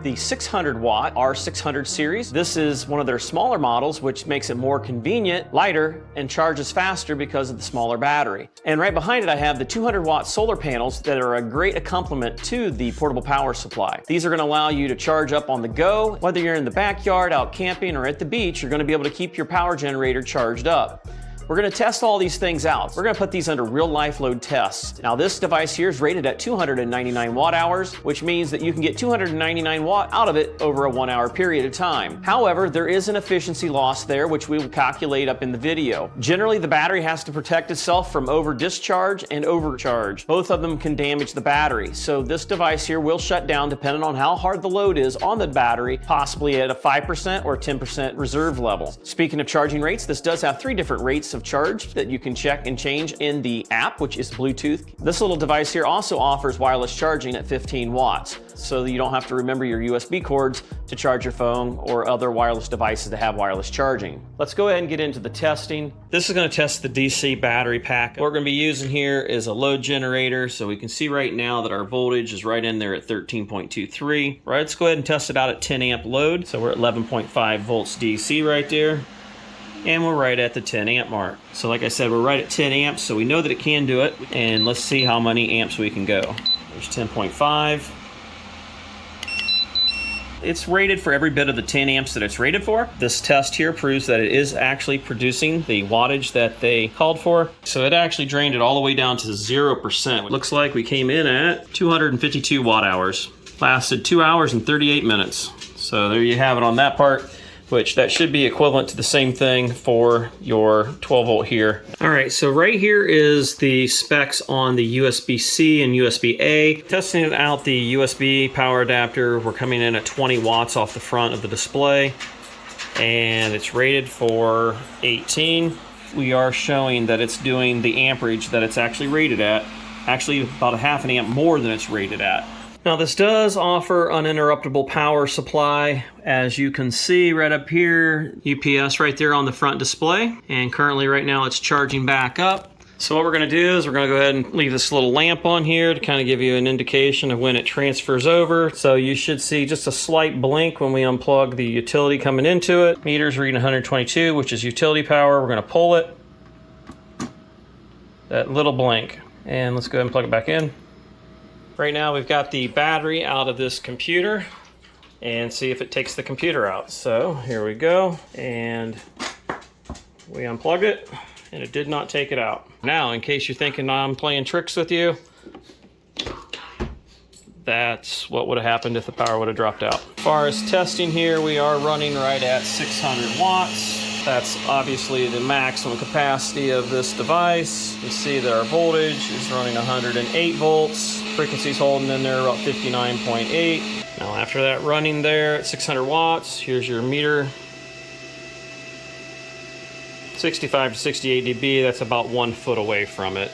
the 600 watt R600 series. This is one of their smaller models, which makes it more convenient, lighter, and charges faster because of the smaller battery. And right behind it, I have the 200 watt solar panels that are a great accompaniment to the portable power supply. These are going to allow you to charge up on the go. Whether you're in the backyard, out camping, or at the beach, you're going to be able to keep your power generator charged up. We're going to test all these things out. We're going to put these under real life load tests. Now this device here is rated at 299 watt hours, which means that you can get 299 watt out of it over a 1 hour period of time. However, there is an efficiency loss there, which we will calculate up in the video. Generally, the battery has to protect itself from over discharge and overcharge. Both of them can damage the battery. So this device here will shut down depending on how hard the load is on the battery, possibly at a 5% or 10% reserve level. Speaking of charging rates, this does have 3 different rates of charge that you can check and change in the app, which is Bluetooth. This little device here also offers wireless charging at 15 watts, so that you don't have to remember your USB cords to charge your phone or other wireless devices that have wireless charging. Let's go ahead and get into the testing. This is going to test the DC battery pack. What we're going to be using here is a load generator, so we can see right now that our voltage is right in there at 13.23. Right, let's go ahead and test it out at 10 amp load. So we're at 11.5 volts DC right there. And we're right at the 10 amp mark. So like I said, we're right at 10 amps, so we know that it can do it. And let's see how many amps we can go. There's 10.5. It's rated for every bit of the 10 amps that it's rated for. This test here proves that it is actually producing the wattage that they called for. So it actually drained it all the way down to 0%. It looks like we came in at 252 watt hours. Lasted 2 hours and 38 minutes. So there you have it on that part, which that should be equivalent to the same thing for your 12 volt here. All right, so right here is the specs on the USB-C and USB-A. Testing out the USB power adapter, we're coming in at 20 watts off the front of the display, and it's rated for 18. We are showing that it's doing the amperage that it's actually rated at, actually about a half an amp more than it's rated at. Now this does offer uninterruptible power supply. As you can see right up here, UPS right there on the front display. And currently right now it's charging back up. So what we're gonna do is we're gonna go ahead and leave this little lamp on here to kind of give you an indication of when it transfers over. So you should see just a slight blink when we unplug the utility coming into it. Meter's reading 122, which is utility power. We're gonna pull it. That little blink. And let's go ahead and plug it back in. Right now we've got the battery out of this computer and see if it takes the computer out. So here we go, and we unplugged it and it did not take it out. Now, in case you're thinking I'm playing tricks with you, that's what would have happened if the power would have dropped out. As far as testing here, we are running right at 600 watts. That's obviously the maximum capacity of this device. You can see that our voltage is running 108 volts. Frequency's holding in there about 59.8. Now after that running there at 600 watts, here's your meter. 65 to 68 dB, that's about 1 foot away from it.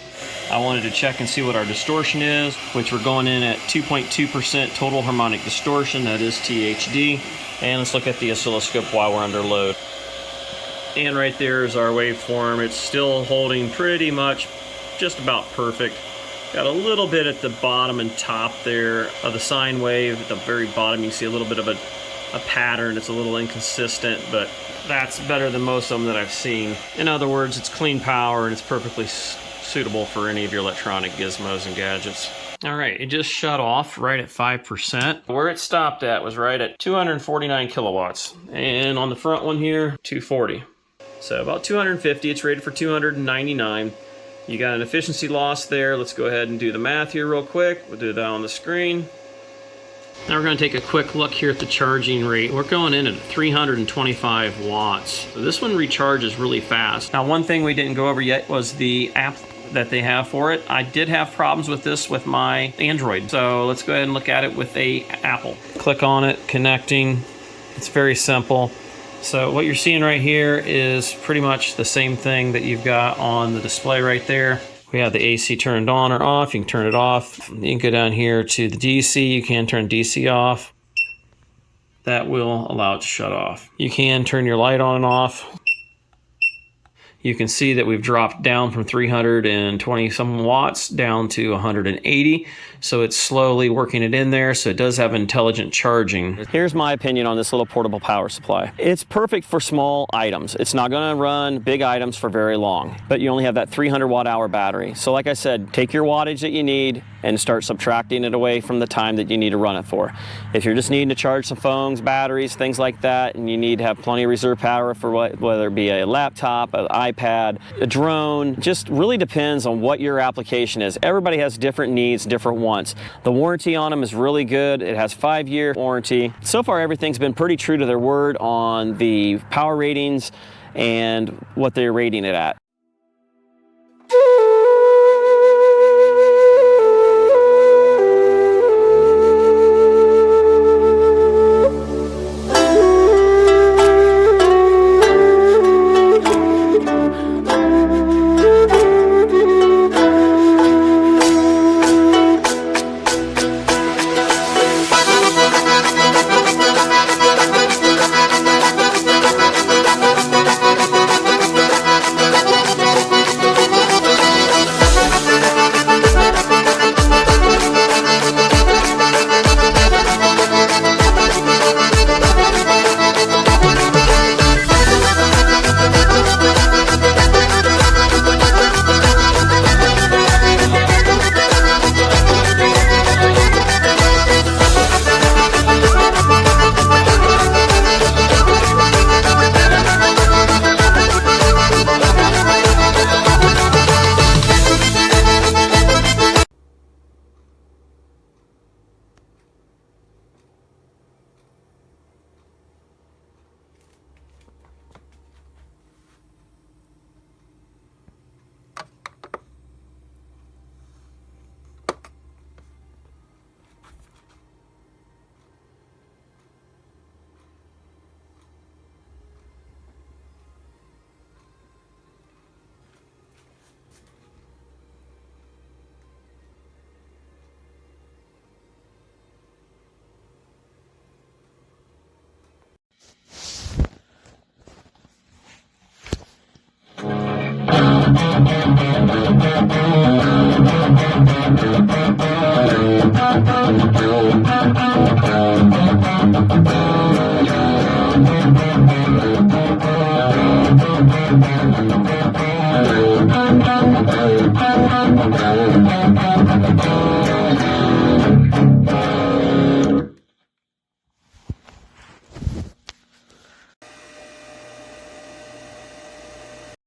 I wanted to check and see what our distortion is, which we're going in at 2.2% total harmonic distortion, that is THD. And let's look at the oscilloscope while we're under load. And right there is our waveform. It's still holding pretty much just about perfect. Got a little bit at the bottom and top there of the sine wave. At the very bottom you can see a little bit of a pattern. It's a little inconsistent, but that's better than most of them that I've seen. In other words, it's clean power and it's perfectly suitable for any of your electronic gizmos and gadgets. All right, it just shut off right at 5%. Where it stopped at was right at 249 kilowatts. And on the front one here, 240. So about 250, it's rated for 299. You got an efficiency loss there. Let's go ahead and do the math here real quick. We'll do that on the screen. Now we're going to take a quick look here at the charging rate. We're going in at 325 watts. So this one recharges really fast. Now one thing we didn't go over yet was the app that they have for it. I did have problems with this with my Android. So let's go ahead and look at it with a Apple. Click on it, connecting. It's very simple. So what you're seeing right here is pretty much the same thing that you've got on the display right there. We have the AC turned on or off. You can turn it off. You can go down here to the DC. You can turn DC off. That will allow it to shut off. You can turn your light on and off. You can see that we've dropped down from 320 some watts down to 180. so it's slowly working it in there, so it does have intelligent charging. Here's my opinion on this little portable power supply. It's perfect for small items. It's not going to run big items for very long, but you only have that 300 watt-hour battery. So like I said, take your wattage that you need and start subtracting it away from the time that you need to run it for. If you're just needing to charge some phones, batteries, things like that, and you need to have plenty of reserve power for whether it be a laptop, an iPad, a drone, just really depends on what your application is. Everybody has different needs, different wants. The warranty on them is really good. It has 5-year warranty. So far, everything's been pretty true to their word on the power ratings and what they're rating it at.